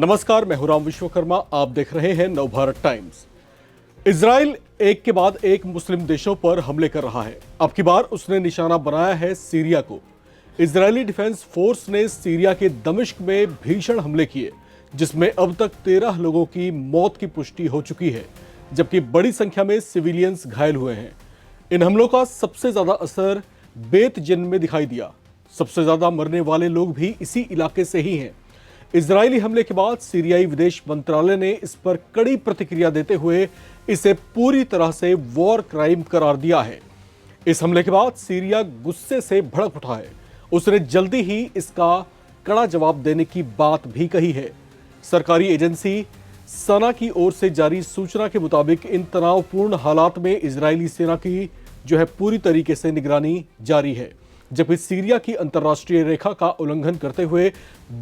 नमस्कार, मैं हूं राम विश्वकर्मा। आप देख रहे हैं नवभारत टाइम्स। इजराइल एक के बाद एक मुस्लिम देशों पर हमले कर रहा है। अब की बार उसने निशाना बनाया है सीरिया को। इजरायली डिफेंस फोर्स ने सीरिया के दमिश्क में भीषण हमले किए, जिसमें अब तक 13 लोगों की मौत की पुष्टि हो चुकी है, जबकि बड़ी संख्या में सिविलियंस घायल हुए हैं। इन हमलों का सबसे ज्यादा असर बेत जिन में दिखाई दिया। सबसे ज्यादा मरने वाले लोग भी इसी इलाके से ही हैं। इजरायली हमले के बाद सीरियाई विदेश मंत्रालय ने इस पर कड़ी प्रतिक्रिया देते हुए इसे पूरी तरह से वॉर क्राइम करार दिया है। इस हमले के बाद सीरिया गुस्से से भड़क उठा है। उसने जल्दी ही इसका कड़ा जवाब देने की बात भी कही है। सरकारी एजेंसी सना की ओर से जारी सूचना के मुताबिक इन तनावपूर्ण हालात में इजरायली सेना की पूरी तरीके से निगरानी जारी है, जबकि सीरिया की अंतर्राष्ट्रीय रेखा का उल्लंघन करते हुए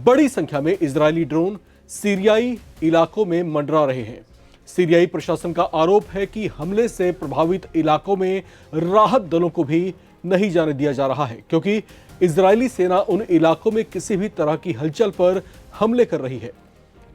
बड़ी संख्या में इजरायली ड्रोन सीरियाई इलाकों में मंडरा रहे हैं। सीरियाई प्रशासन का आरोप है कि हमले से प्रभावित इलाकों में राहत दलों को भी नहीं जाने दिया जा रहा है, क्योंकि इजरायली सेना उन इलाकों में किसी भी तरह की हलचल पर हमले कर रही है।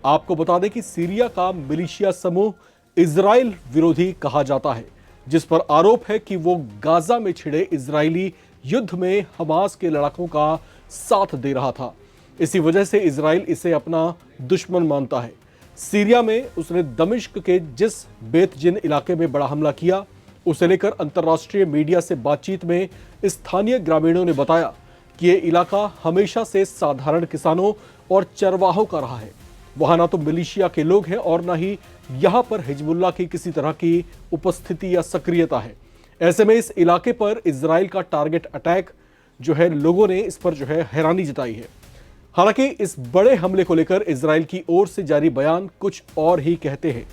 आपको बता दें कि सीरिया का मिलिशिया समूह इजराइल विरोधी कहा जाता है, जिस पर आरोप है कि वो गाजा में छिड़े इजरायली युद्ध में हमास के लड़ाकों का साथ दे रहा था। इसी वजह से इजराइल इसे अपना दुश्मन मानता है। सीरिया में उसने दमिश्क के जिस बेत जिन इलाके में बड़ा हमला किया, उसे लेकर अंतर्राष्ट्रीय मीडिया से बातचीत में स्थानीय ग्रामीणों ने बताया कि यह इलाका हमेशा से साधारण किसानों और चरवाहों का रहा है। वहां ना तो मिलिशिया के लोग हैं और ना ही यहां पर हिजबुल्लाह की किसी तरह की उपस्थिति या सक्रियता है। ऐसे में इस इलाके पर इजराइल का टारगेट अटैक लोगों ने इस पर हैरानी जताई है। हालांकि इस बड़े हमले को लेकर इजराइल की ओर से जारी बयान कुछ और ही कहते हैं।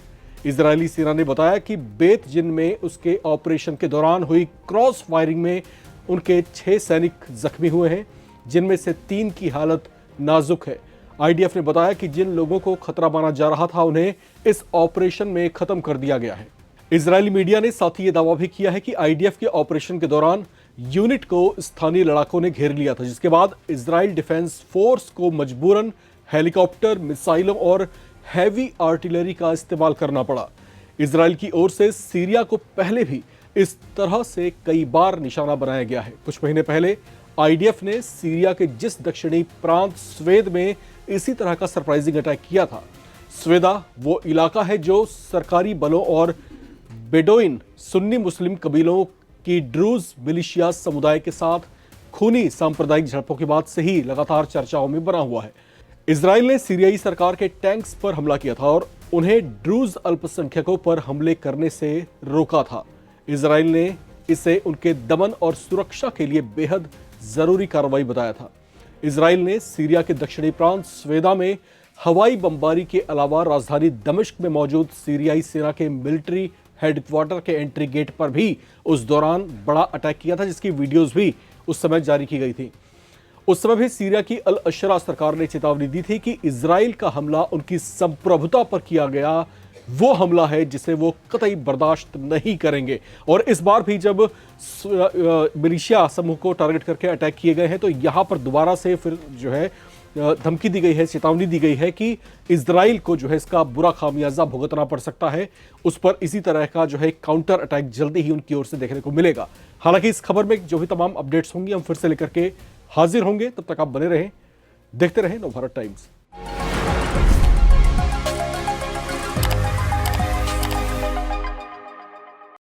इजरायली सेना ने बताया कि बेत जिन में उसके ऑपरेशन के दौरान हुई क्रॉस फायरिंग में उनके 6 सैनिक जख्मी हुए हैं, जिनमें से 3 की हालत नाजुक है। आईडीएफ ने बताया कि जिन लोगों को खतरा माना जा रहा था, उन्हें इस ऑपरेशन में खत्म कर दिया गया है। इजरायली मीडिया ने साथ ही यह दावा भी किया है कि आईडीएफ के ऑपरेशन के दौरान यूनिट को स्थानीय लड़ाकों ने घेर लिया था, जिसके बाद इजराइल डिफेंस फोर्स को मजबूरन हेलीकॉप्टर, मिसाइलों और हैवी आर्टिलरी का इस्तेमाल करना पड़ा। इजराइल की ओर से सीरिया को पहले भी इस तरह से कई बार निशाना बनाया गया है। कुछ महीने पहले आईडीएफ ने सीरिया के जिस दक्षिणी प्रांत स्वेद में इसी तरह का सरप्राइजिंग अटैक किया था। स्वेदा वो इलाका है जो सरकारी बलों और बेडोइन सुन्नी मुस्लिम कबीलों की ड्रूज मिलिशिया समुदाय के साथ खूनी सांप्रदायिक झड़पों के बाद से ही लगातार चर्चाओं में बना हुआ है। इजराइल ने सीरियाई सरकार के टैंक्स पर हमला किया था और उन्हें ड्रूज अल्पसंख्यकों पर हमले करने से रोका था। इजराइल ने इसे उनके दमन और सुरक्षा के लिए बेहद जरूरी कार्रवाई बताया था। इजराइल ने सीरिया के दक्षिणी प्रांत स्वेदा में हवाई बमबारी के अलावा राजधानी दमिश्क में मौजूद सीरियाई सेना के मिलिट्री हेडक्वार्टर के एंट्री गेट पर भी उस दौरान बड़ा अटैक किया था, जिसकी वीडियोस भी उस समय जारी की गई थी। उस समय भी सीरिया की अल अशरा सरकार ने चेतावनी दी थी कि इजराइल का हमला उनकी संप्रभुता पर किया गया वो हमला है जिसे वो कतई बर्दाश्त नहीं करेंगे। और इस बार भी जब मिलिशिया समूह को टारगेट करके अटैक किए गए हैं, तो यहां पर दोबारा से फिर धमकी दी गई है, चेतावनी दी गई है कि इजराइल को इसका बुरा खामियाजा भुगतना पड़ सकता है। उस पर इसी तरह का काउंटर अटैक जल्दी ही उनकी ओर से देखने को मिलेगा। हालांकि इस खबर में जो भी तमाम अपडेट्स होंगी हम फिर से लेकर के हाजिर होंगे। तब तक आप बने रहें, देखते रहें नवभारत टाइम्स।